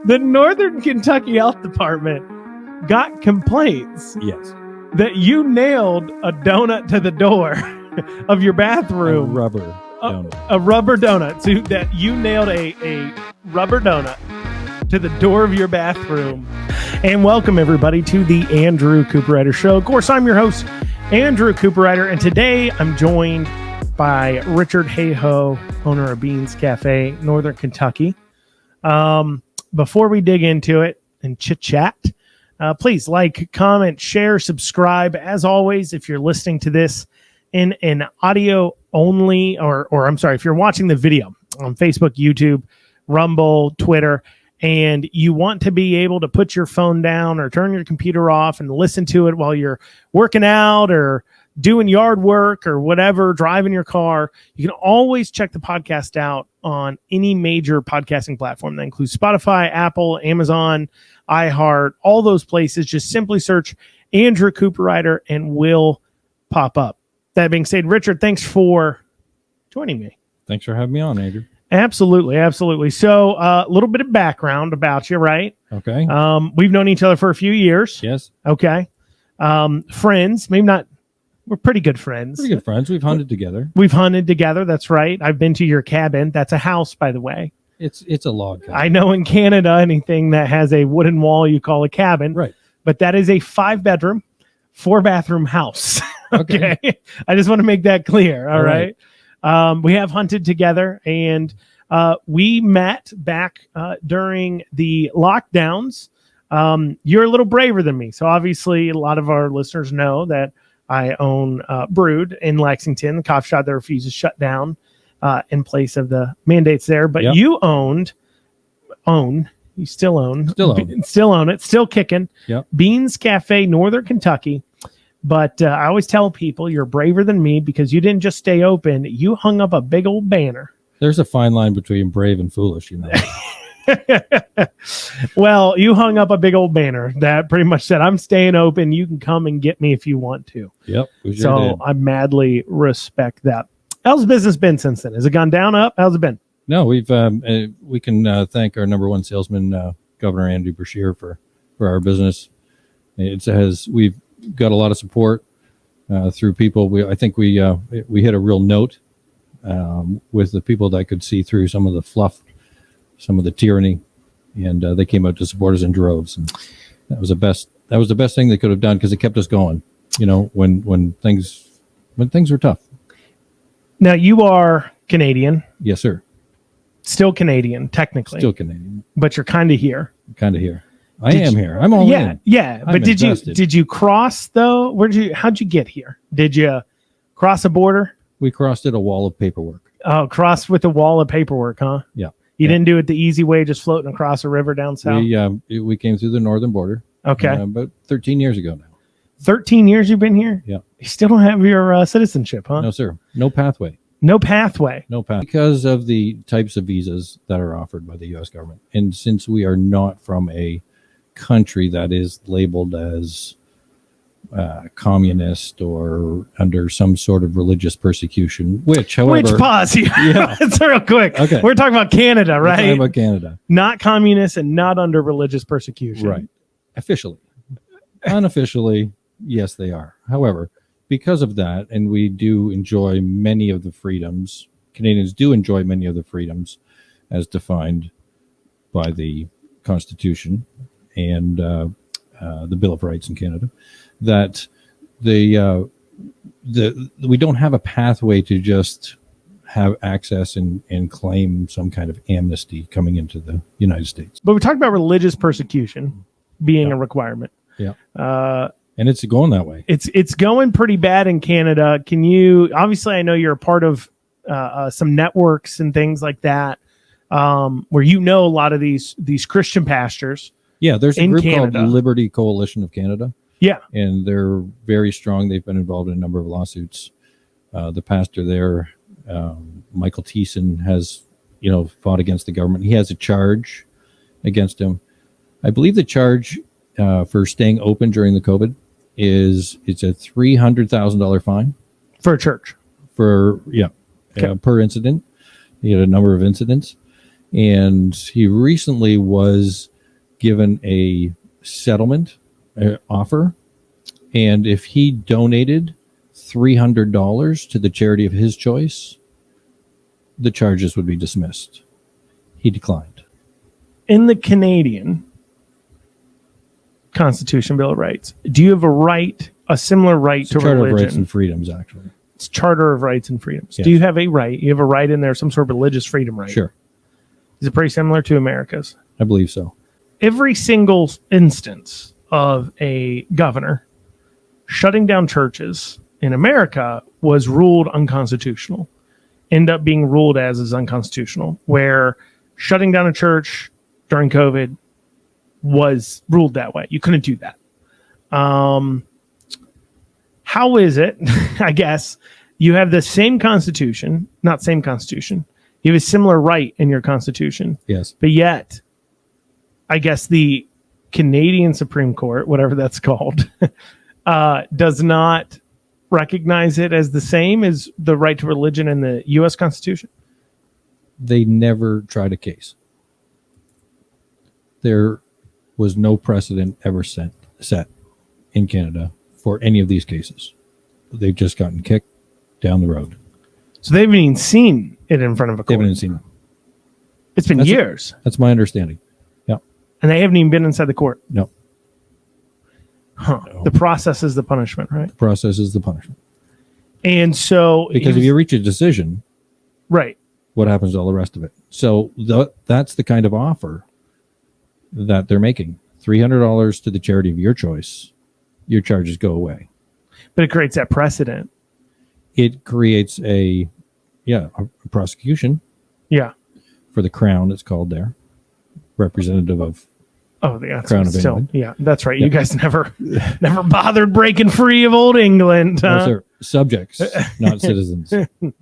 The Northern Kentucky Health Department got complaints Yes. that you nailed a donut to the door of your bathroom. A rubber donut. A rubber donut. So that you nailed a rubber donut to the door of your bathroom. And welcome, everybody, to the Andrew Cooperrider Show. Of course, I'm your host, Andrew Cooperrider, and today I'm joined by Richard Hayhoe, owner of Beans Cafe, Northern Kentucky. Before we dig into it and chit-chat, please like, comment, share, subscribe. As always, if you're listening to this in an audio only, or I'm sorry, if you're watching the video on Facebook, YouTube, Rumble, Twitter, and you want to be able to put your phone down or turn your computer off and listen to it while you're working out or doing yard work or whatever, driving your car, you can always check the podcast out on any major podcasting platform. That includes Spotify, Apple, Amazon, iHeart, all those places. Just simply search Andrew Cooperrider and we'll pop up. That being said, Richard, thanks for joining me. Thanks for having me on, Andrew. Absolutely, absolutely. So a little bit of background about you, right? Okay. We've known each other for a few years. Yes. Okay. Friends, maybe not. We're pretty good friends. Pretty good friends. We've hunted together. We've hunted together. That's right. I've been to your cabin. That's a house, by the way. It's a log cabin. I know in Canada, anything that has a wooden wall, you call a cabin. Right. But that is a 5-bedroom, 4-bathroom house. Okay. I just want to make that clear. All right. We have hunted together, and we met back during the lockdowns. You're a little braver than me. So obviously a lot of our listeners know that I own Brood in Lexington, the coffee shop that refuses to shut down in place of the mandates there. But you still own it, still kicking. Yep. Beans Cafe, Northern Kentucky. But I always tell people you're braver than me because you didn't just stay open. You hung up a big old banner. There's a fine line between brave and foolish, you know. Well, you hung up a big old banner that pretty much said, I'm staying open. You can come and get me if you want to. Yep. We sure did. I madly respect that. How's business been since then? Has it gone down, up? How's it been? No, we can thank our number one salesman, Governor Andy Brashear, for our business. We've got a lot of support through people. I think we hit a real note with the people that could see through some of the fluff, some of the tyranny, and they came out to support us in droves. And that was the best thing they could have done because it kept us going. You know, when things were tough. Now you are Canadian. Yes, sir. Still Canadian, technically. Still Canadian, but you're kind of here. Kind of here. I am here. I'm all in. Yeah. But did you cross though? How'd you get here? Did you cross a border? We crossed a wall of paperwork. Oh, crossed with a wall of paperwork, huh? Yeah. You didn't do it the easy way, just floating across a river down south? We came through the northern border. Okay. About 13 years ago now. 13 years you've been here? Yeah. You still don't have your citizenship, huh? No, sir. No pathway. No pathway. No path. Because of the types of visas that are offered by the U.S. government. And since we are not from a country that is labeled as communist or under some sort of religious persecution, pause here. Yeah. It's real quick. Okay. We're talking about Canada, right? We're talking about Canada. Not communist and not under religious persecution. Right. Officially. Unofficially, yes, they are. However, because of that, and we do enjoy many of the freedoms, Canadians do enjoy many of the freedoms as defined by the Constitution and the Bill of Rights in Canada, that we don't have a pathway to just have access and claim some kind of amnesty coming into the United States. But we talked about religious persecution being a requirement. Yeah. And it's going that way. It's going pretty bad in Canada. Can you, obviously I know you're a part of some networks and things like that, where you know a lot of these Christian pastors. Yeah, there's a group Canada called Liberty Coalition of Canada. Yeah. And they're very strong. They've been involved in a number of lawsuits. The pastor there, Michael Thiessen, has, fought against the government. He has a charge against him. I believe the charge for staying open during the COVID it's a $300,000 fine. For a church. Per incident. He had a number of incidents. And he recently was given a settlement offer, and if he donated $300 to the charity of his choice, the charges would be dismissed. He declined. In the Canadian Constitution Bill of Rights, do you have a similar right to Charter religion? of Rights and Freedoms, actually. It's Charter of Rights and Freedoms. Yes. Do you have a right? You have a right in there, some sort of religious freedom right? Sure. Is it pretty similar to America's? I believe so. Every single instance of a governor shutting down churches in America was ruled unconstitutional. End up being ruled as unconstitutional, where shutting down a church during COVID was ruled that way. You couldn't do that. How is it, I guess, you have the same constitution, not same constitution. You have a similar right in your constitution. Yes. But yet, I guess the Canadian Supreme Court, whatever that's called, does not recognize it as the same as the right to religion in the U.S. Constitution? They never tried a case. There was no precedent ever set in Canada for any of these cases. They've just gotten kicked down the road. So they haven't even seen it in front of a court. They haven't even seen it. It's been years. That's my understanding. Yeah. And they haven't even been inside the court. No. Huh. No. The process is the punishment, right? The process is the punishment. And so... Because if you reach a decision... Right. What happens to all the rest of it? So that's the kind of offer that they're making. $300 to the charity of your choice. Your charges go away. But it creates that precedent. It creates a prosecution. Yeah. For the Crown, it's called there. Representative of Crown of England. Yeah, that's right. Yeah. You guys never bothered breaking free of old England. Huh? No, sir. Subjects, not citizens,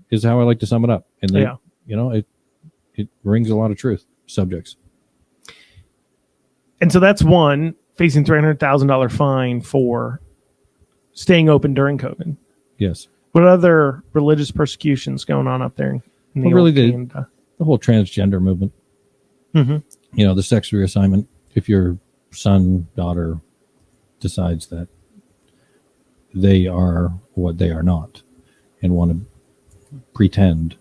is how I like to sum it up. And they, it rings a lot of truth. Subjects. And so that's one, facing $300,000 fine for staying open during COVID. Yes. What other religious persecutions going on up there? In the whole transgender movement. Mm-hmm. You know, the sex reassignment. If your son, daughter decides that they are what they are not and want to pretend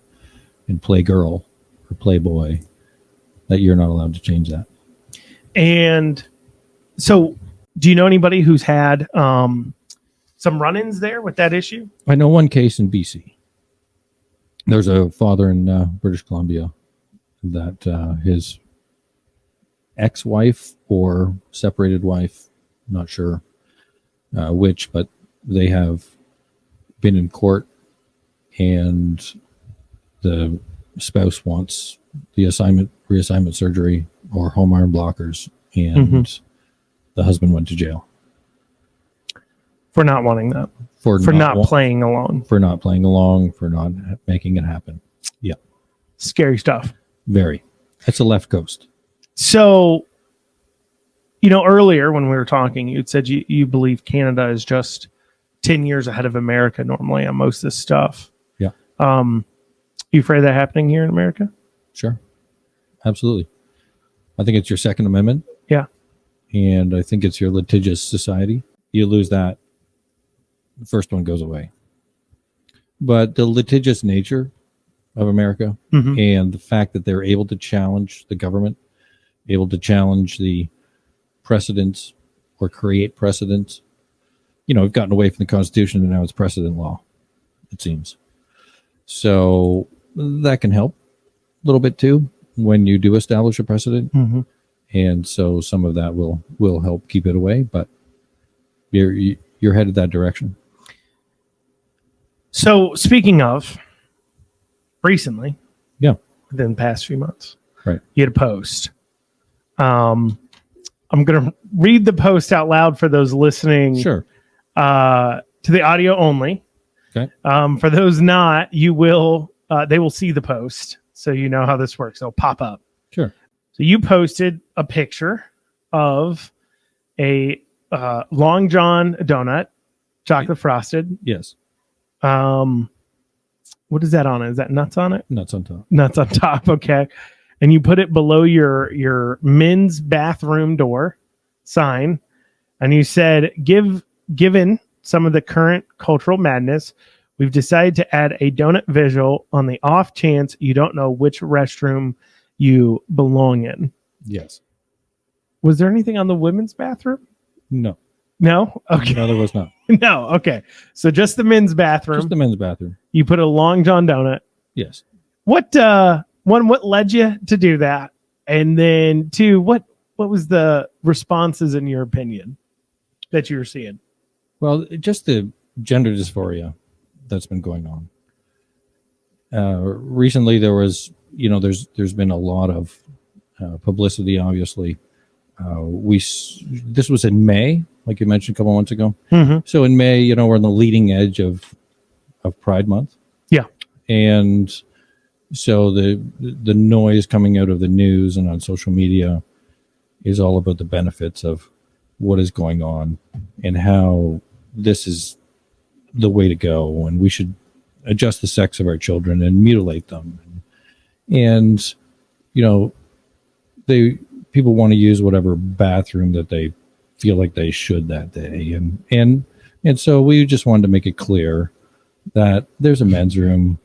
and play girl or play boy, that you're not allowed to change that. And so do you know anybody who's had some run-ins there with that issue? I know one case in BC. There's a father in British Columbia that his ex-wife or separated wife, not sure which, but they have been in court and the spouse wants the reassignment surgery or home iron blockers, and the husband went to jail. For not wanting that. For not playing along. For not playing along, for not making it happen. Yeah. Scary stuff. Very. That's the left coast. So, earlier when we were talking, you'd said you believe Canada is just 10 years ahead of America normally on most of this stuff. Yeah. You afraid of that happening here in America? Sure. Absolutely. I think it's your Second Amendment. Yeah. And I think it's your litigious society. You lose that, the first one goes away. But the litigious nature of America and the fact that they're able to challenge the government, able to challenge the precedents or create precedents. We've gotten away from the Constitution and now it's precedent law, it seems. So that can help a little bit too when you do establish a precedent. And so some of that will help keep it away, but you're headed that direction. So speaking of recently, within the past few months, right, you had a post. I'm going to read the post out loud for those listening. Sure. To the audio only. Okay. For those not, they will see the post, so you know how this works. It'll pop up. Sure. So you posted a picture of a Long John donut, chocolate frosted. Yes. What is that on it? Is that nuts on it? Nuts on top. Nuts on top. Okay. and you put it below your men's bathroom door sign, and you said, given some of the current cultural madness, we've decided to add a donut visual on the off chance you don't know which restroom you belong in. Yes. Was there anything on the women's bathroom? No. No? Okay. No, there was not. No. Okay. So just the men's bathroom. Just the men's bathroom. You put a Long John donut. Yes. What led you to do that? And then two, what was the responses in your opinion that you were seeing? Well, just the gender dysphoria that's been going on. Recently there was, there's been a lot of publicity, obviously. This was in May, like you mentioned a couple months ago. Mm-hmm. So in May, we're on the leading edge of Pride Month. Yeah. And so the noise coming out of the news and on social media is all about the benefits of what is going on and how this is the way to go, and we should adjust the sex of our children and mutilate them. And people want to use whatever bathroom that they feel like they should that day. And so we just wanted to make it clear that there's a men's room.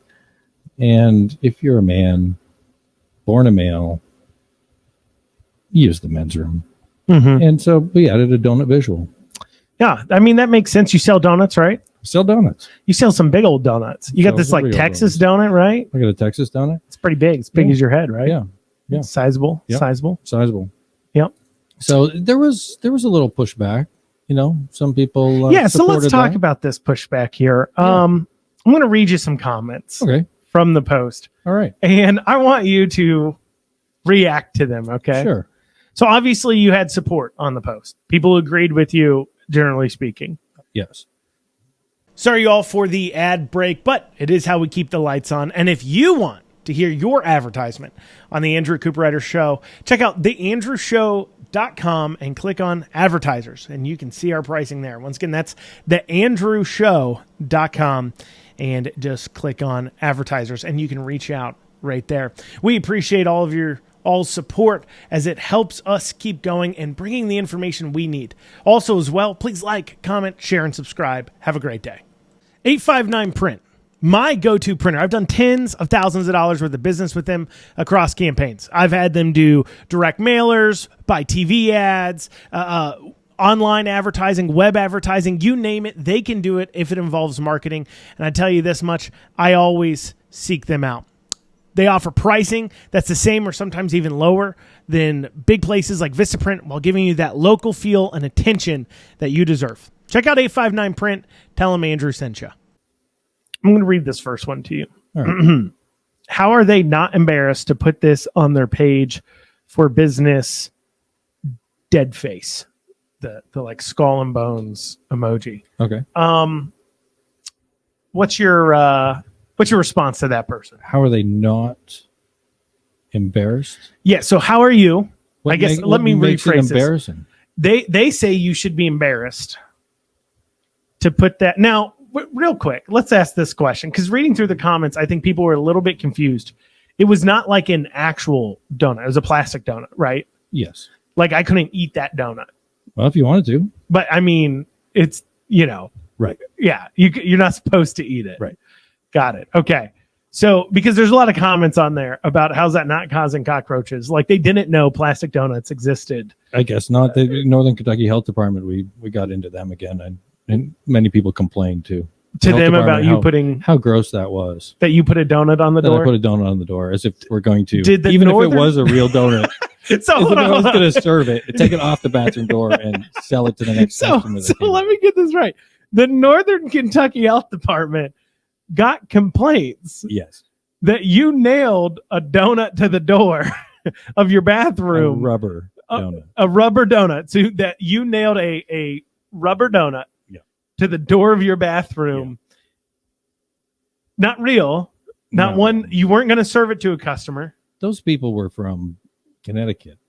And if you're a man, born a male, use the men's room. Mm-hmm. And so we added a donut visual. Yeah. I mean, that makes sense. You sell donuts, right? Sell donuts. You sell some big old donuts. You got this like Texas donut, right? I got a Texas donut. It's pretty big. It's big as your head, right? Yeah. Yeah. Sizable. Yep. Sizable. Yep. So there was a little pushback, some people. So let's talk about this pushback here. Yeah. I'm going to read you some comments from the post. All right. And I want you to react to them. Okay. Sure. So obviously you had support on the post. People agreed with you, generally speaking. Yes. Sorry, all for the ad break, but it is how we keep the lights on. And if you want to hear your advertisement on the Andrew Cooperrider Show, check out theandrewshow.com and click on advertisers, and you can see our pricing there. Once again, that's theandrewshow.com, and just click on advertisers, and you can reach out right there. We appreciate all of your support as it helps us keep going and bringing the information we need. Also as well, please like, comment, share, and subscribe. Have a great day. 859 Print, my go-to printer. I've done tens of thousands of dollars worth of business with them across campaigns. I've had them do direct mailers, buy TV ads, online advertising, web advertising, you name it. They can do it if it involves marketing. And I tell you this much, I always seek them out. They offer pricing that's the same or sometimes even lower than big places like Vistaprint while giving you that local feel and attention that you deserve. Check out 859 Print. Tell them Andrew sent you. I'm going to read this first one to you. All right. How are they not embarrassed to put this on their page for business? Dead face. The like skull and bones emoji. Okay. What's your response to that person? How are they not embarrassed? Yeah. So how are you? Let me rephrase embarrassing. This. They say you should be embarrassed to put that. Now, real quick, let's ask this question, because reading through the comments, I think people were a little bit confused. It was not like an actual donut. It was a plastic donut, right? Yes. Like I couldn't eat that donut. Well, if you wanted to. But I mean, it's, Right. Yeah. You're not supposed to eat it. Right. Got it. Okay. So, because there's a lot of comments on there about how's that not causing cockroaches? Like they didn't know plastic donuts existed. I guess not. The Northern Kentucky Health Department, we got into them again, and many people complained to them about you putting how gross that was. That you put a donut on the door. I put a donut on the door as if we're going to, even if it was a real donut. So if I was going to serve it, take it off the bathroom door and sell it to the next customer. So let me get this right. The Northern Kentucky Health Department got complaints. Yes. That you nailed a donut to the door of your bathroom. A rubber donut. A rubber donut. So that you nailed a rubber donut to the door of your bathroom. Yeah. Not real. Not one. You weren't going to serve it to a customer. Those people were from Connecticut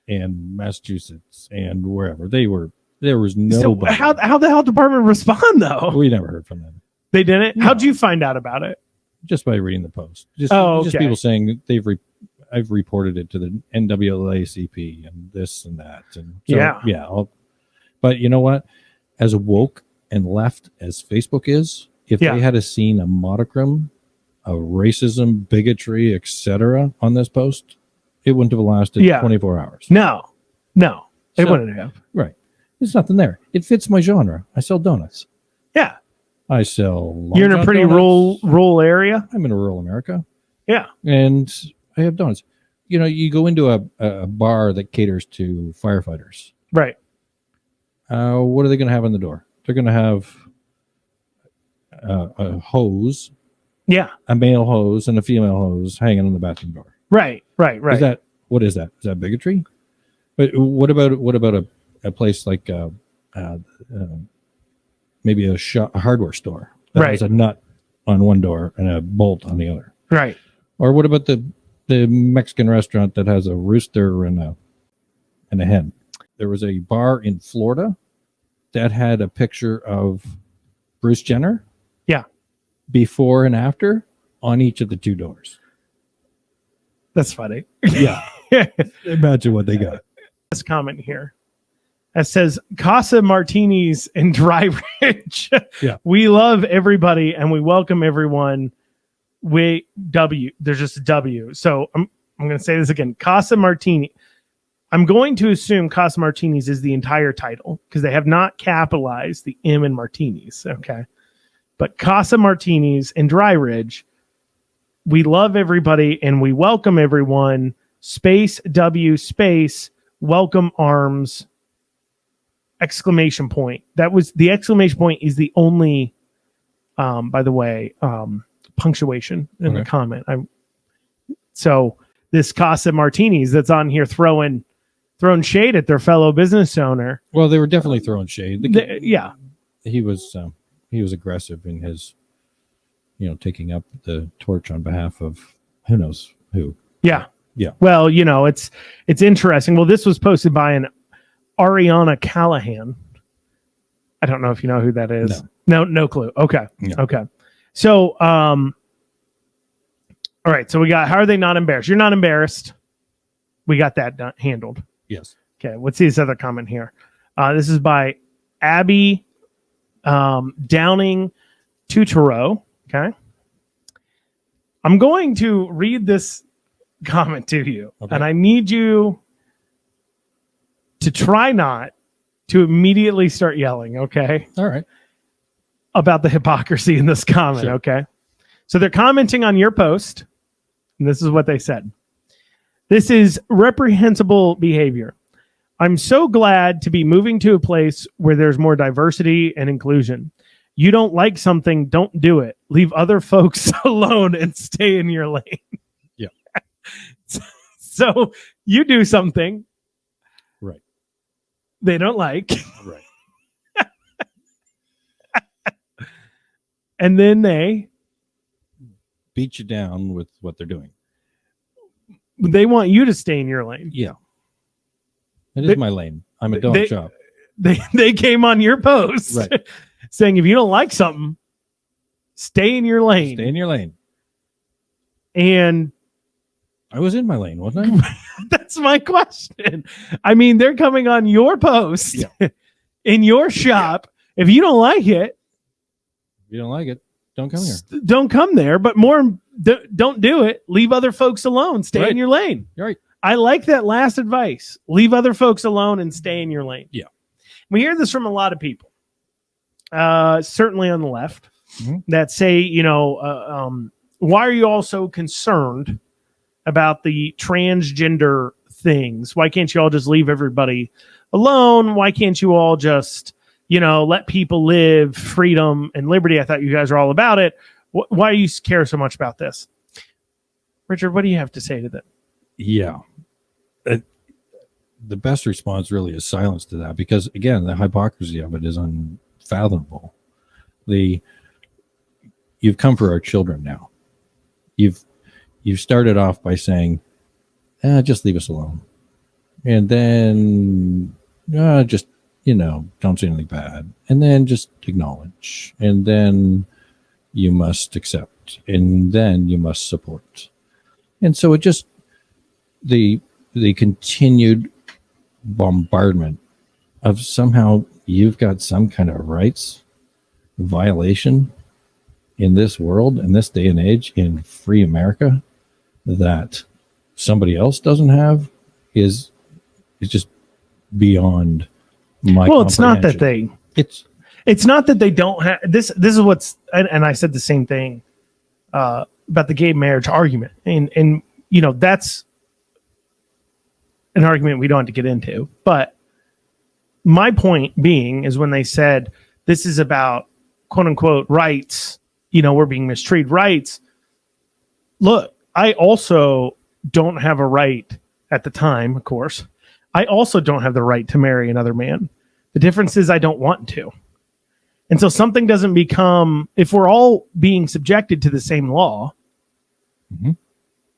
and Massachusetts and wherever. There was nobody. So how the health department respond though? We never heard from them. They didn't? No. How'd you find out about it? Just by reading the post. Just people saying they've I've reported it to the NAACP and this and that, and so, but you know what? As woke and left as Facebook is, if they had seen a modicum of racism, bigotry, etc. on this post, it wouldn't have lasted 24 hours. No, it wouldn't have. Right. There's nothing there. It fits my genre. I sell donuts. Yeah. I sell. You're in a pretty rural area? I'm in rural America. Yeah. And I have donuts. You know, you go into a bar that caters to firefighters. Right. What are they going to have on the door? They're going to have a hose. Yeah. A male hose and a female hose hanging on the bathroom door. Right. What is that? Is that bigotry? But what about a place like maybe a hardware store that has a nut on one door and a bolt on the other? Right. Or what about the Mexican restaurant that has a rooster and a hen? There was a bar in Florida that had a picture of Bruce Jenner. Yeah. Before and after on each of the two doors. That's funny. Yeah. Imagine what they got. This comment here that says Casa Martinis and Dry Ridge. Yeah. We love everybody and we welcome everyone. There's just a W. So I'm going to say this again. Casa Martini. I'm going to assume Casa Martinis is the entire title because they have not capitalized the M in Martinis. Okay. But Casa Martinis and Dry Ridge, we love everybody and we welcome everyone. Space W space welcome arms exclamation point. That was the exclamation point is the only, by the way, punctuation in the comment. So this Casa Martinis that's on here throwing shade at their fellow business owner. Well, they were definitely throwing shade. Yeah, he was aggressive in his, taking up the torch on behalf of who knows who. Yeah. Yeah. Well, it's interesting. Well, this was posted by an Ariana Callahan. I don't know if you know who that is. No clue. Okay. No. Okay. So, all right. So we got, how are they not embarrassed? You're not embarrassed. We got that handled. Yes. Okay. Let's see this other comment here. This is by Abby Downing Tutoro. Okay. I'm going to read this comment to you, and I need you to try not to immediately start yelling. Okay. All right. About the hypocrisy in this comment. Sure. Okay. So they're commenting on your post, and this is what they said. This is reprehensible behavior. I'm so glad to be moving to a place where there's more diversity and inclusion. You don't like something, don't do it. Leave other folks alone and stay in your lane. Yeah. So you do something. Right. They don't like. Right. And then they beat you down with what they're doing. They want you to stay in your lane. Yeah. It is my lane. I'm a donut shop. They came on your post saying if you don't like something, stay in your lane. Stay in your lane. And I was in my lane, wasn't I? That's my question. I mean, they're coming on your post in your shop. Yeah. If you don't like it, don't come here. Don't come there. But more, don't do it. Leave other folks alone. Stay in your lane. You're right. I like that last advice. Leave other folks alone and stay in your lane. Yeah. We hear this from a lot of people, certainly on the left, that say, why are you all so concerned about the transgender things? Why can't you all just leave everybody alone? Why can't you all just, let people live freedom and liberty? I thought you guys are all about it. Why do you care so much about this? Richard, what do you have to say to that? Yeah. The best response really is silence to that, because again, the hypocrisy of it is unfathomable. You've come for our children now. You've started off by saying, just leave us alone. And then just, don't say anything bad. And then just acknowledge. And then you must accept. And then you must support. And so it just the continued bombardment of somehow you've got some kind of rights violation in this world, in this day and age, in free America, that somebody else doesn't have is just beyond my Well, it's not that comprehension. it's not that they don't have this is what's, and I said the same thing about the gay marriage argument, and you know, that's an argument we don't have to get into, but my point being is when they said this is about quote unquote rights, you know, we're being mistreated rights. Look, I also don't have a right at the time, of course. I also don't have the right to marry another man. The difference is I don't want to. And so something doesn't become, if we're all being subjected to the same law,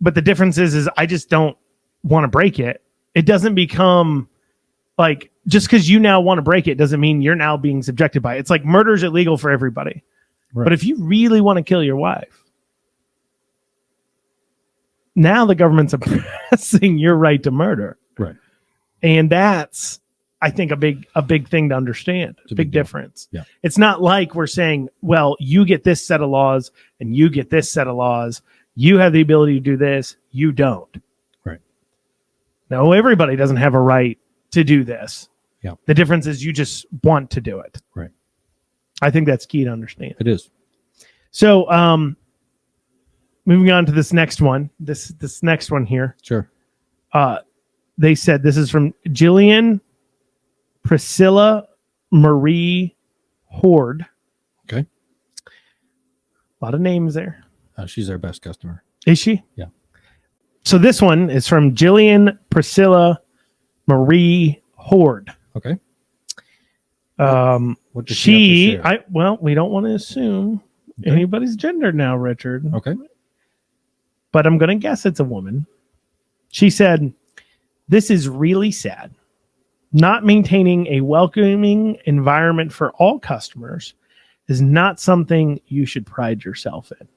but the difference is I just don't want to break it. It doesn't become like, just because you now want to break it doesn't mean you're now being subjected by it. It's like murder's illegal for everybody. Right. But if you really want to kill your wife, now the government's oppressing your right to murder. Right. And that's, I think, a big thing to understand. It's a big difference. Yeah. It's not like we're saying, well, you get this set of laws and you get this set of laws. You have the ability to do this. You don't. Right. No, everybody doesn't have a right to do this. Yeah. The difference is you just want to do it. Right. I think that's key to understand. It is. So, moving on to this next one. This next one here. Sure. They said this is from Jillian Priscilla Marie Horde. Okay. A lot of names there. She's our best customer. Is she? Yeah. So this one is from Jillian Priscilla Marie Horde. Okay. What does she have to share? Well, we don't want to assume anybody's gender now, Richard. Okay. But I'm going to guess it's a woman. She said, "This is really sad. Not maintaining a welcoming environment for all customers is not something you should pride yourself in."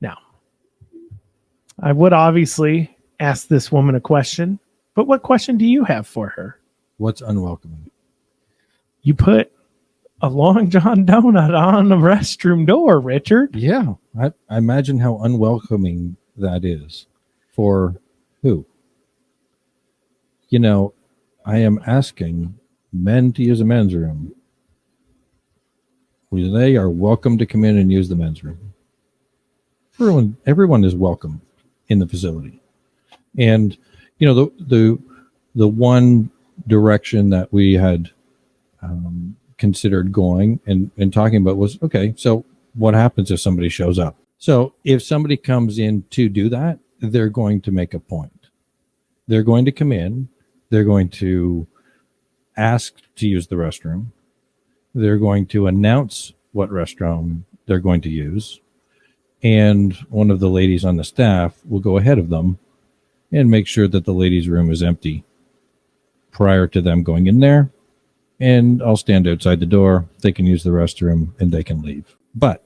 Now, I would obviously ask this woman a question, but what question do you have for her? What's unwelcoming? You put a Long John donut on the restroom door, Richard. Yeah. I imagine how unwelcoming that is for who? You know, I am asking men to use a men's room. They are welcome to come in and use the men's room. Everyone is welcome in the facility. And, you know, the one direction that we had considered going and talking about was, okay, so what happens if somebody shows up? So if somebody comes in to do that, they're going to make a point. They're going to come in. They're going to ask to use the restroom. They're going to announce what restroom they're going to use. And one of the ladies on the staff will go ahead of them and make sure that the ladies' room is empty prior to them going in there. And I'll stand outside the door. They can use the restroom and they can leave. But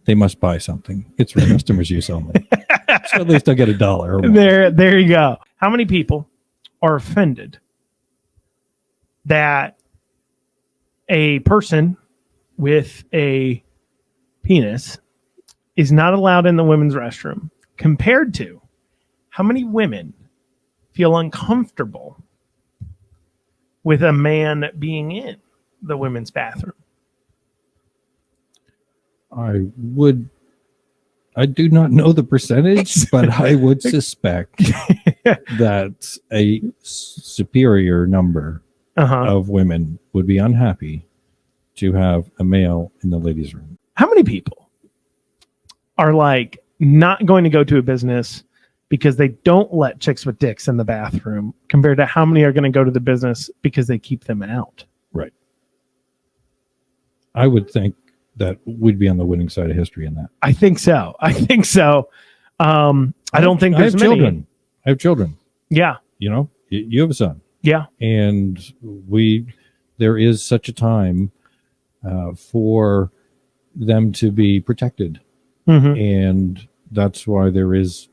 they must buy something. It's for customers' use only. So at least I'll get $1 or more. There you go. How many people are offended that a person with a penis is not allowed in the women's restroom, compared to how many women feel uncomfortable with a man being in the women's bathroom? I do not know the percentage, but I would suspect that a superior number of women would be unhappy to have a male in the ladies' room. How many people are like not going to go to a business because they don't let chicks with dicks in the bathroom, compared to how many are going to go to the business because they keep them out? Right. I would think that we'd be on the winning side of history in that. I think so. I don't think there's many. Children. I have children. Yeah. You know, you have a son. Yeah. And there is such a time for them to be protected. And that's why there is,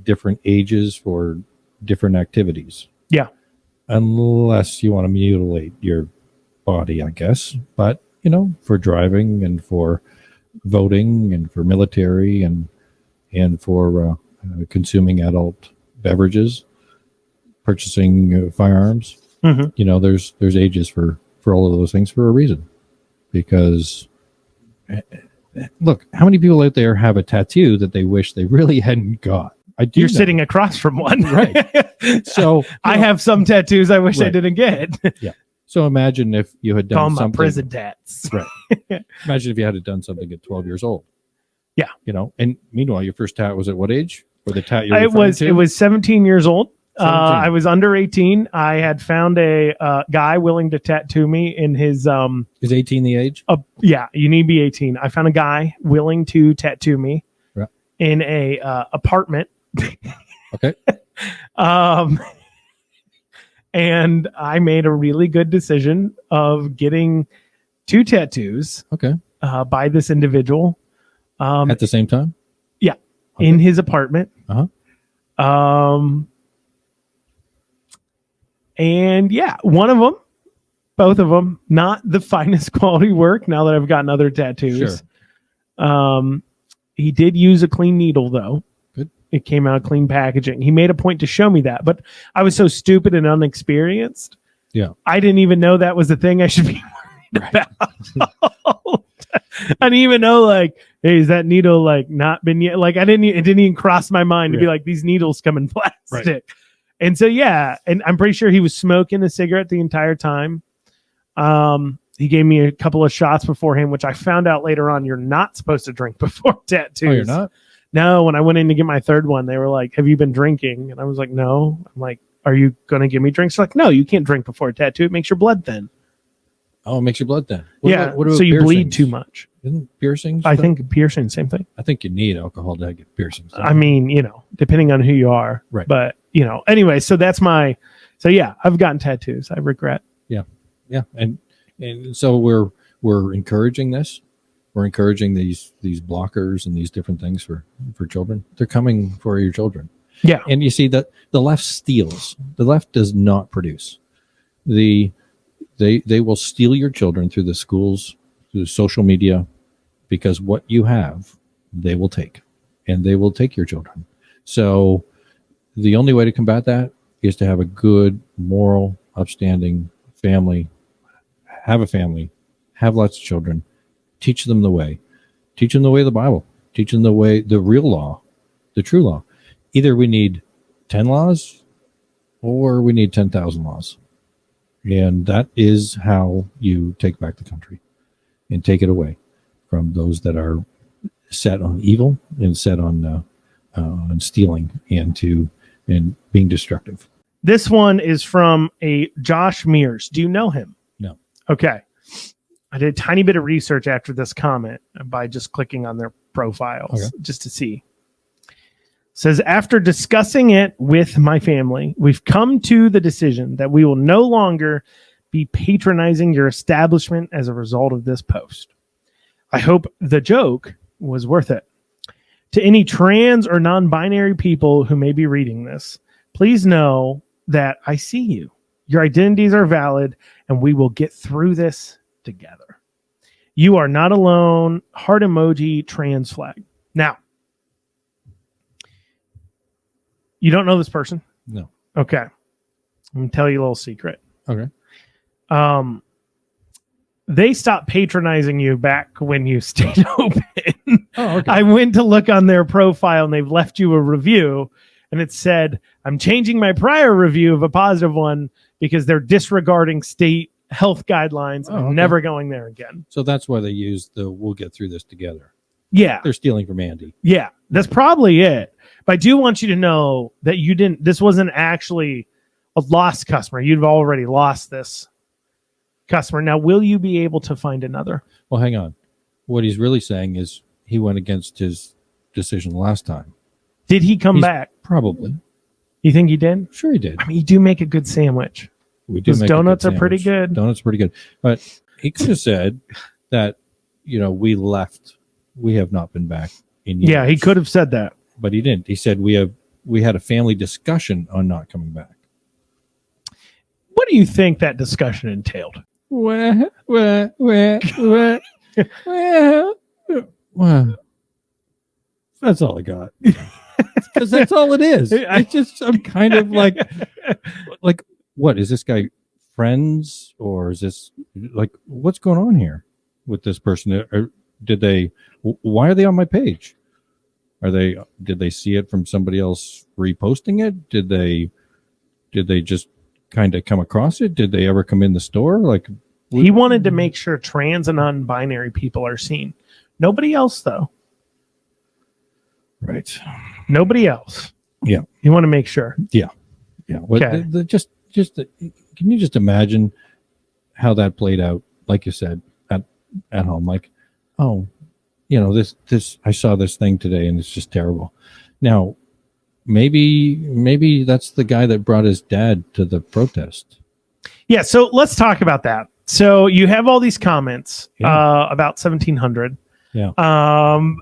different ages for different activities. Yeah. Unless you want to mutilate your body, I guess. But, for driving and for voting and for military and for consuming adult beverages, purchasing firearms, there's ages for all of those things for a reason. Because look, how many people out there have a tattoo that they wish they really hadn't got? You're sitting across from one. Right. So I have some tattoos I wish I didn't get. Yeah. So imagine if you had done something. Prison tats. Right. Imagine if you had done something at 12 years old. Yeah. And meanwhile, your first tat was at what age? Or the tat it was 17 years old. I was under 18. I had found a guy willing to tattoo me in his Is 18 the age? Yeah, you need to be 18. I found a guy willing to tattoo me in a apartment. Okay. And I made a really good decision of getting 2 tattoos. Okay. By this individual. At the same time? Yeah. Okay. In his apartment. And yeah, one of them, both of them, not the finest quality work now that I've gotten other tattoos. Sure. He did use a clean needle, though. Good. It came out clean packaging. He made a point to show me that, but I was so stupid and unexperienced. Yeah. I didn't even know that was the thing I should be worried about. I didn't even know, like, hey, is that needle not been yet? Like, it didn't even cross my mind to be like, these needles come in plastic. Right. And so, yeah, and I'm pretty sure he was smoking a cigarette the entire time. He gave me a couple of shots beforehand, which I found out later on you're not supposed to drink before tattoos. Oh, you're not? No, when I went in to get my third one, they were like, have you been drinking? And I was like, no. I'm like, are you going to give me drinks? They're like, no, you can't drink before a tattoo. It makes your blood thin. Oh, it makes your blood thin. What about so you bleed too much. Isn't piercings? I think piercing, same thing. I think you need alcohol to get piercings. I mean, depending on who you are. Right. But, anyway, so that's yeah, I've gotten tattoos. I regret. Yeah. Yeah. And so we're encouraging this. We're encouraging these blockers and these different things for children. They're coming for your children. Yeah. And you see that the left steals. The left does not produce. They will steal your children through the schools, through social media, because what you have, they will take. And they will take your children. So the only way to combat that is to have a good, moral, upstanding family, have a family, have lots of children, teach them the way of the Bible, teach them the real law, the true law. Either we need 10 laws or we need 10,000 laws. And that is how you take back the country and take it away from those that are set on evil and set on stealing and being destructive. This one is from a Josh Mears. Do you know him? No. Okay. I did a tiny bit of research after this comment by just clicking on their profiles just to see. Says, after discussing it with my family, we've come to the decision that we will no longer be patronizing your establishment as a result of this post. I hope the joke was worth it. To any trans or non-binary people who may be reading this, please know that I see you. Your identities are valid, and we will get through this together. You are not alone. Heart emoji, trans flag. Now, you don't know this person? No. Okay. I'm going to tell you a little secret. Okay. They stopped patronizing you back when you stayed open. Oh, okay. I went to look on their profile and they've left you a review and it said, I'm changing my prior review of a positive one because they're disregarding state health guidelines. I'm never going there again. So that's why they use we'll get through this together. Yeah. They're stealing from Andy. Yeah, that's probably it. But I do want you to know that this wasn't actually a lost customer. You've already lost this customer. Now, will you be able to find another? Well, hang on. What he's really saying is he went against his decision last time. Did he come back? Probably. You think he did? Sure he did. I mean, you do make a good sandwich. We do. Make donuts are pretty good. Donuts are pretty good. But he could have said that, we left. We have not been back in years. Yeah, he could have said that. But he didn't. He said we have we had a family discussion on not coming back. What do you think that discussion entailed? Well, that's all I got. Because that's all it is. It's just I'm kind of like, what is this guy? Friends, or is this like what's going on here with this person? Why are they on my page? Did they see it from somebody else reposting it? Did they just kind of come across it? Did they ever come in the store? Like, he wanted to make sure trans and non-binary people are seen. Nobody else, though. Right. Nobody else. Yeah. You want to make sure. Yeah. Yeah. Okay. Can you just imagine how that played out? Like you said, at home, like, oh, this I saw this thing today and it's just terrible. Now, maybe that's the guy that brought his dad to the protest. Yeah. So let's talk about that. So you have all these comments about 1700. Yeah. And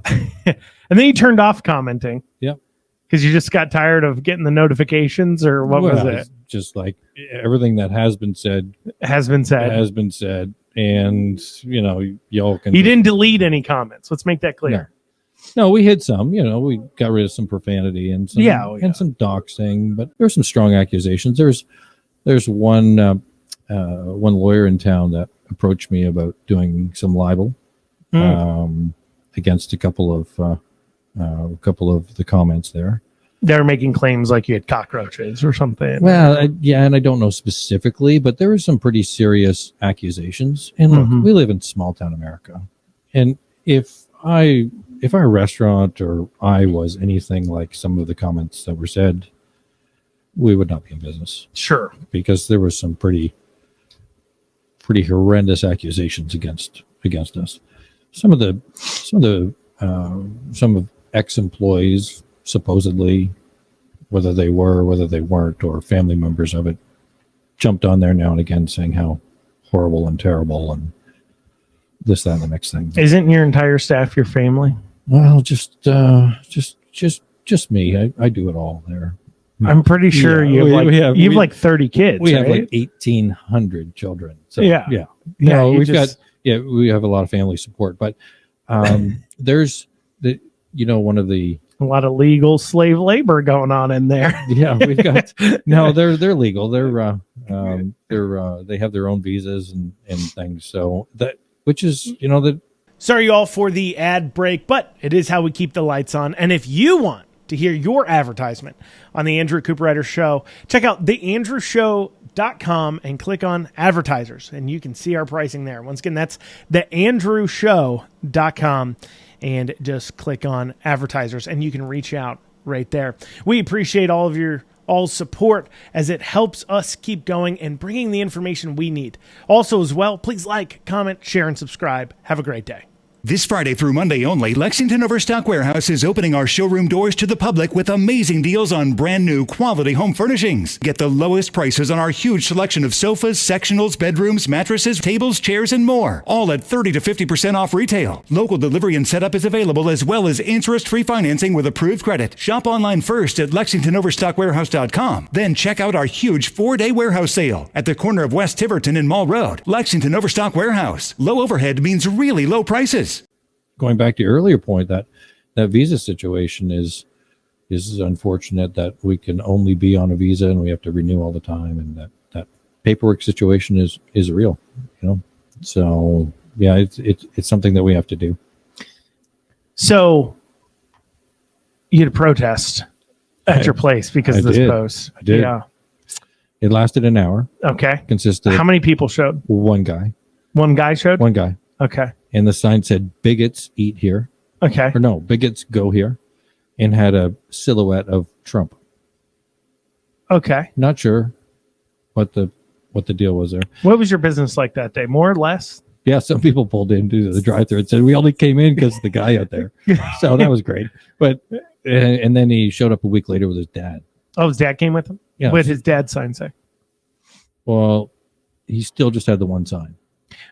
then you turned off commenting. Yep. Because you just got tired of getting the notifications, or what was it? Just like everything that has been said. And, y'all can... You didn't delete any comments. Let's make that clear. No, we hid some. We got rid of some profanity and some some doxing, but there were some strong accusations. There's one lawyer in town that approached me about doing some libel against a couple of the comments there. They're making claims like you had cockroaches or something. Well, and I don't know specifically, but there were some pretty serious accusations. And look, we live in small town America, and if our restaurant or I was anything like some of the comments that were said, we would not be in business. Sure, because there was some pretty horrendous accusations against us. Some of ex-employees, supposedly, whether they were or whether they weren't, or family members of it, jumped on there now and again saying how horrible and terrible and this, that, and the next thing. Isn't your entire staff your family? Well, just me. I do it all there. I'm pretty sure you have like 30 kids. We have like 1,800 children. So we have a lot of family support, but there's a lot of legal slave labor going on in there. Yeah, we've got they're legal. They have their own visas and things. So Sorry, y'all, for the ad break, but it is how we keep the lights on. And if you want to hear your advertisement on the Andrew Cooperrider Show, check out theandrewshow.com and click on advertisers, and you can see our pricing there. Once again, that's theandrewshow.com, and just click on advertisers, and you can reach out right there. We appreciate all of your support, as it helps us keep going and bringing the information we need. Also, as well, please like, comment, share, and subscribe. Have a great day. This Friday through Monday only, Lexington Overstock Warehouse is opening our showroom doors to the public with amazing deals on brand new quality home furnishings. Get the lowest prices on our huge selection of sofas, sectionals, bedrooms, mattresses, tables, chairs, and more. All at 30 to 50% off retail. Local delivery and setup is available, as well as interest-free financing with approved credit. Shop online first at LexingtonOverstockWarehouse.com. Then check out our huge 4-day warehouse sale at the corner of West Tiverton and Mall Road. Lexington Overstock Warehouse. Low overhead means really low prices. Going back to your earlier point, that visa situation is unfortunate, that we can only be on a visa and we have to renew all the time, and that paperwork situation is real, So yeah, it's something that we have to do. So you had a protest at your place because of this post. I did. Yeah. It lasted an hour. Okay. Consisted. How many people showed? One guy. One guy showed? One guy. Okay. And the sign said, "Bigots eat here." Okay. Or no, "Bigots go here," and had a silhouette of Trump. Okay. Not sure what the deal was there. What was your business like that day? More or less? Yeah, some people pulled into the drive-thru and said, "We only came in because of the guy out there." So that was great. But and then he showed up a week later with his dad. Oh, his dad came with him? Yeah. What did his dad's sign say? Well, he still just had the one sign.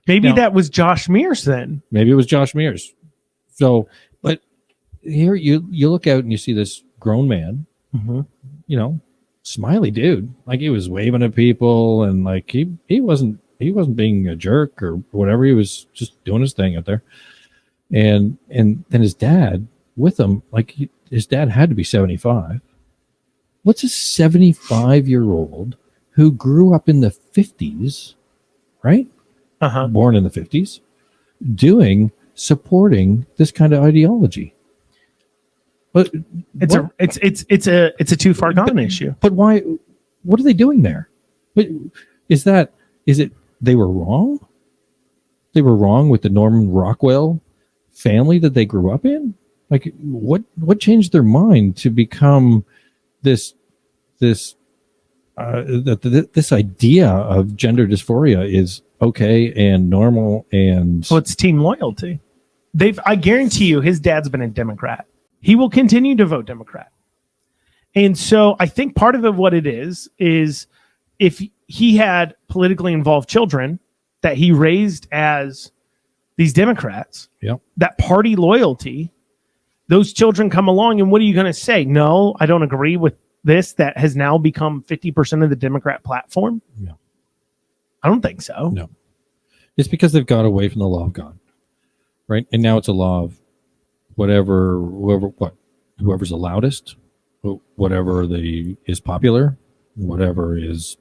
Maybe that was Josh Mears then. Maybe it was Josh Mears. So, but here you look out and you see this grown man You know, smiley dude. Like he was waving at people, and like he wasn't being a jerk or whatever. He was just doing his thing out there. And then his dad with him, like his dad had to be 75. What's a 75-year-old who grew up in the 50s, right? Born in the 50s, supporting this kind of ideology? But it's a too far gone issue. But why? What are they doing there? Is it they were wrong? They were wrong with the Norman Rockwell family that they grew up in? Like what changed their mind to become this idea of gender dysphoria is okay and normal? And well, it's team loyalty. I guarantee you his dad's been a Democrat. He will continue to vote Democrat. And so I think part of it, what it is if he had politically involved children that he raised as these Democrats, that party loyalty, those children come along, and what are you going to say? No, I don't agree with this that has now become 50% of the Democrat platform? Yeah. I don't think so. No. It's because they've got away from the law of God, right? And now it's a law of whoever's the loudest, whatever is popular, whatever is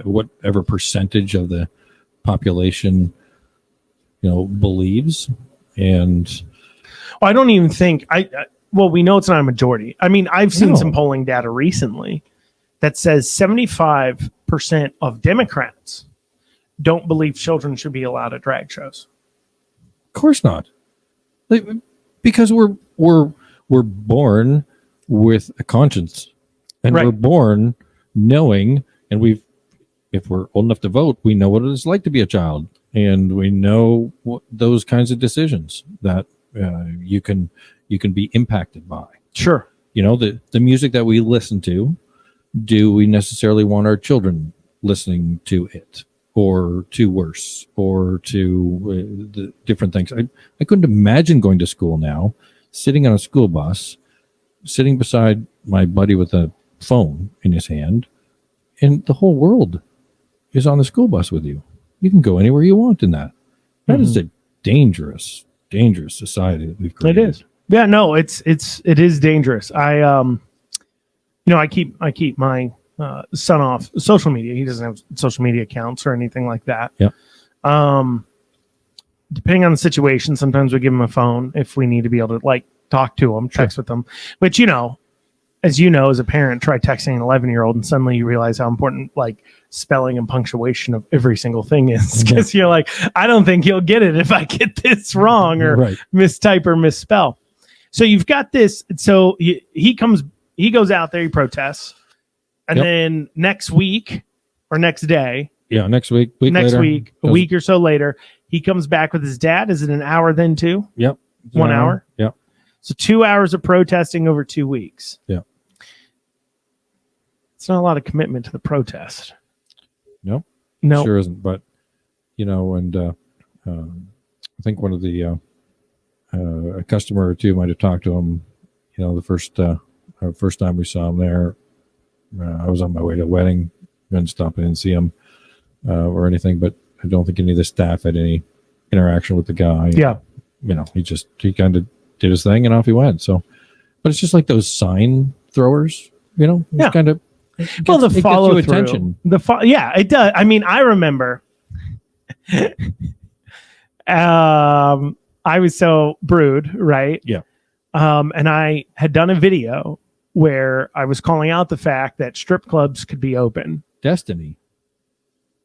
whatever percentage of the population believes. And I don't even think we know it's not a majority. I mean, I've seen some polling data recently that says 75% of Democrats don't believe children should be allowed at drag shows. Of course not. Because we're born with a conscience, and we're born knowing, and if we're old enough to vote, we know what it's like to be a child, and we know those kinds of decisions that you can be impacted by. Sure. The music that we listen to, do we necessarily want our children listening to it? Or to worse, or to the different things. I couldn't imagine going to school now, sitting on a school bus, sitting beside my buddy with a phone in his hand, and the whole world is on the school bus with you. You can go anywhere you want in that. That is a dangerous society that we've created. It is. Yeah, no, it is dangerous. I keep my son off social media. He doesn't have social media accounts or anything like that. Yeah. Depending on the situation, sometimes we give him a phone if we need to be able to talk to him, text with him. But as a parent, try texting an 11-year-old and suddenly you realize how important spelling and punctuation of every single thing is. Because you're like, I don't think he'll get it if I get this wrong or mistype or misspell. So you've got this. So he goes out there, he protests. And then next week or next day. Yeah, next week. A week or so later, he comes back with his dad. Is it an hour then too? Yep. 1 hour? Yep. So 2 hours of protesting over 2 weeks. Yeah. It's not a lot of commitment to the protest. No. Sure isn't. But, and I think one of the, a customer or two might have talked to him, the first time we saw him there. I was on my way to a wedding, didn't stop, I didn't see him or anything, but I don't think any of the staff had any interaction with the guy. Yeah. He kind of did his thing and off he went. So, but it's just like those sign throwers, kind of. Well, the follow through. Attention. It does. I mean, I remember I was so brewed, right? Yeah. And I had done a video where I was calling out the fact that strip clubs could be open. Destiny.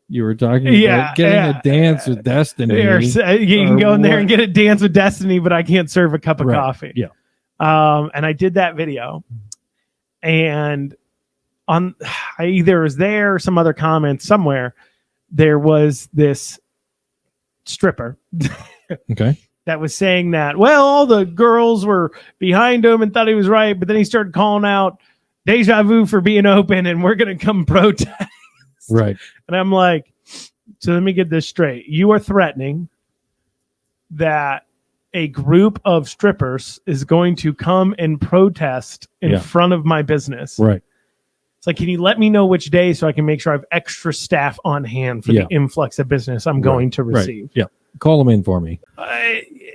You were talking about getting a dance with Destiny. You can go in there and get a dance with Destiny, but I can't serve a cup of coffee. Yeah. And I did that video. And I either was there or some other comment somewhere, there was this stripper. Okay. That was saying that, well, all the girls were behind him and thought he was right, but then he started calling out Deja Vu for being open and we're going to come protest. Right. And I'm like, so let me get this straight. You are threatening that a group of strippers is going to come and protest in front of my business. Right. It's like, can you let me know which day so I can make sure I have extra staff on hand for the influx of business I'm going to receive? Right. Yeah. Call them in for me. So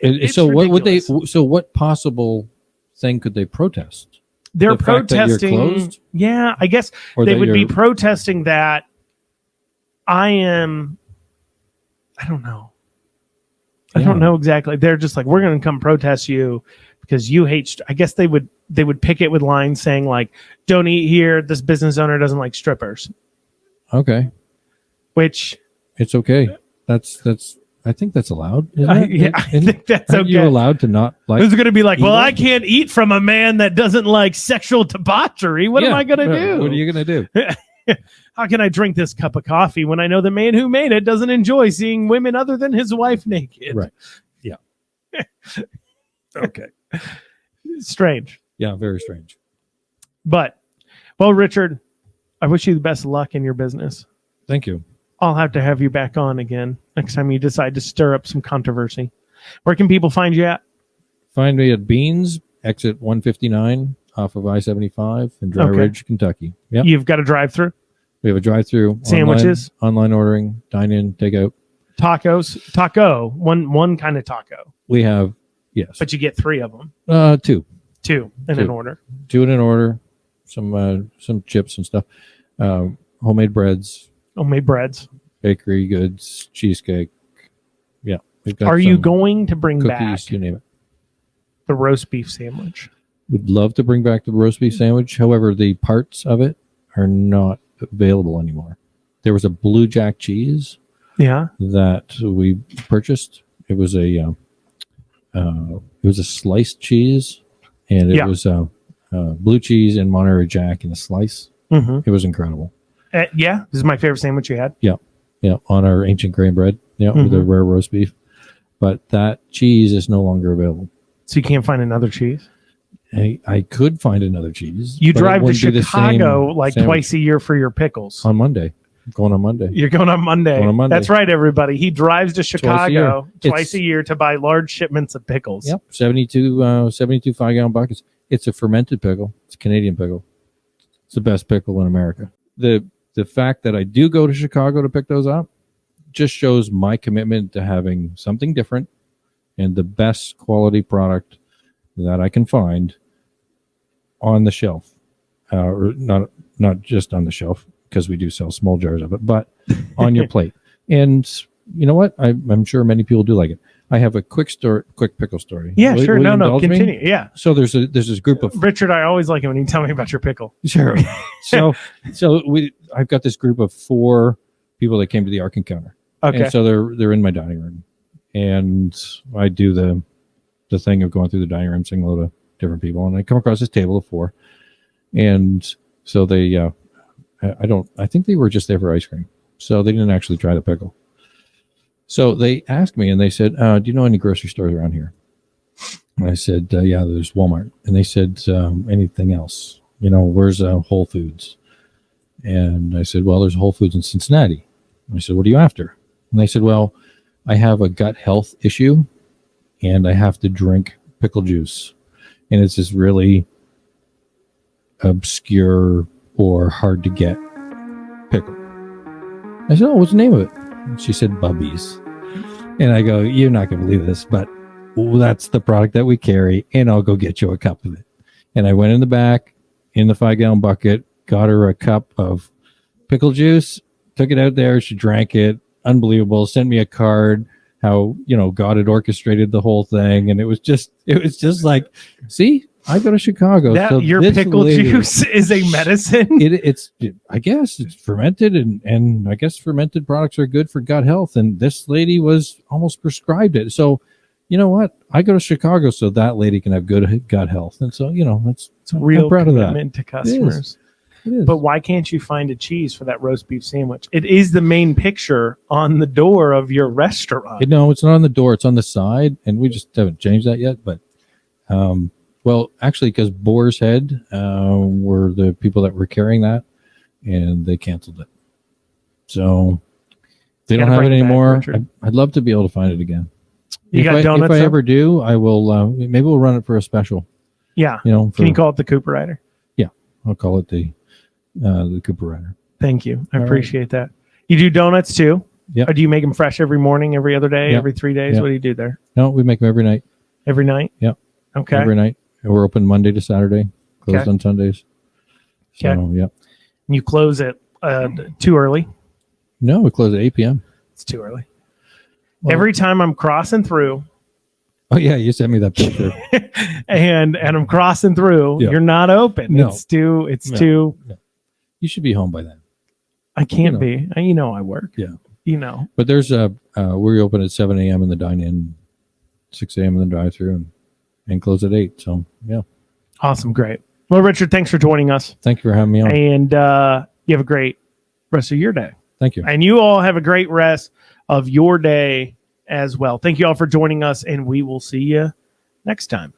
ridiculous. what would they? So what possible thing could they protest? They're the fact that you're protesting. closed? Yeah, I guess Or they that would be you're- protesting that I am. I don't know. I don't know exactly. They're just like, we're going to come protest you because you hate. I guess they would picket with lines saying like, "Don't eat here. This business owner doesn't like strippers." Okay. Which It's okay. That's. I think that's allowed. I think that's Aren't okay. you allowed to not like? Who's going to be like, well, either? I can't eat from a man that doesn't like sexual debauchery. What am I going to do? What are you going to do? How can I drink this cup of coffee when I know the man who made it doesn't enjoy seeing women other than his wife naked? Right. Yeah. Okay. Strange. Yeah. Very strange. But, well, Richard, I wish you the best of luck in your business. Thank you. I'll have to have you back on again next time you decide to stir up some controversy. Where can people find you at? Find me at Beans, exit 159 off of I-75 in Dry Ridge, Kentucky. Yeah. You've got a drive-through? We have a drive-through. Sandwiches? Online ordering, dine-in, take-out. Tacos? Taco. One kind of taco. We have, yes. But you get 3 of them. Two. 2 in an order. 2 in an order. Some chips and stuff. Homemade breads. Homemade breads. Bakery goods, cheesecake. Yeah. We've got Are you some going to bring cookies, back you name it. the roast beef sandwich? Would love to bring back the roast beef sandwich. However, the parts of it are not available anymore. There was a Blue Jack cheese Yeah. that we purchased. It was a sliced cheese, and it was blue cheese and Monterey Jack in a slice. Mm-hmm. It was incredible. Yeah. This is my favorite sandwich you had. Yeah, on our ancient grain bread. Yeah, with the rare roast beef. But that cheese is no longer available. So you can't find another cheese? I could find another cheese. You but it drive to wouldn't be the Chicago same like sandwich. twice a year for your pickles. On Monday. I'm going on Monday. You're going on Monday. Going on Monday. That's right, everybody. He drives to Chicago twice It's- a year to buy large shipments of pickles. Yep, 72 5-gallon buckets. It's a fermented pickle. It's a Canadian pickle. It's the best pickle in America. The fact that I do go to Chicago to pick those up just shows my commitment to having something different and the best quality product that I can find on the shelf, or not just on the shelf, because we do sell small jars of it, but on your plate. And you know what? I'm sure many people do like it. I have a quick pickle story. Yeah, Will sure. you No, indulge me? continue. Yeah. So there's this group of Richard, I always like it when you tell me about your pickle. sure. So I've got this group of 4 people that came to the Ark Encounter. Okay. And so they're in my dining room, and I do the thing of going through the dining room, saying hello to different people, and I come across this table of 4, and so they I think they were just there for ice cream, so they didn't actually try the pickle. So they asked me, and they said, "Do you know any grocery stores around here?" And I said, "Yeah, there's Walmart." And they said, "Anything else? Where's Whole Foods?" And I said, "Well, there's Whole Foods in Cincinnati." And I said, "What are you after?" And they said, "Well, I have a gut health issue, and I have to drink pickle juice, and it's this really obscure or hard to get pickle." I said, "Oh, what's the name of it?" And she said, "Bubby's." And I go, "You're not going to believe this, but that's the product that we carry, and I'll go get you a cup of it." And I went in the back in the 5-gallon bucket, got her a cup of pickle juice, took it out there. She drank it. Unbelievable. Sent me a card how, God had orchestrated the whole thing. And it was just like, see, I go to Chicago. That so your this pickle lady- juice is a medicine? I guess it's fermented, and I guess fermented products are good for gut health. And this lady was almost prescribed it. So, you know what? I go to Chicago so that lady can have good gut health. And so, it's Real I'm proud of that. commitment to customers. It is. But why can't you find a cheese for that roast beef sandwich? It is the main picture on the door of your restaurant. No, it's not on the door. It's on the side, and we just haven't changed that yet. But, well, actually, because Boar's Head were the people that were carrying that, and they canceled it. So they don't have it bring it back, anymore. Richard. I'd love to be able to find it again. You got donuts? If I though? ever do, I will. Maybe we'll run it for a special. Yeah. Can you call it the Cooperrider? Yeah, I'll call it the Cooperrider. Thank you. I All appreciate that. You do donuts too? Yeah. Or do you make them fresh every morning, every other day, Yep. every 3 days? Yep. What do you do there? No, we make them every night. Every night? Yep. Okay. Every night. And we're open Monday to Saturday, closed on Sundays. So, Okay. yeah. And you close at too early? No, we close at 8 p.m. It's too early. Well, Every time I'm crossing through Oh, yeah, you sent me that picture. and I'm crossing through, Yeah. You're not open. No. It's too You should be home by then. I can't be. I work. Yeah. But there's we open at 7 a.m. in the dine-in, 6 a.m. in the drive-thru, and close at 8. So, yeah. Awesome. Great. Well, Richard, thanks for joining us. Thank you for having me on. And you have a great rest of your day. Thank you. And you all have a great rest of your day as well. Thank you all for joining us, and we will see you next time.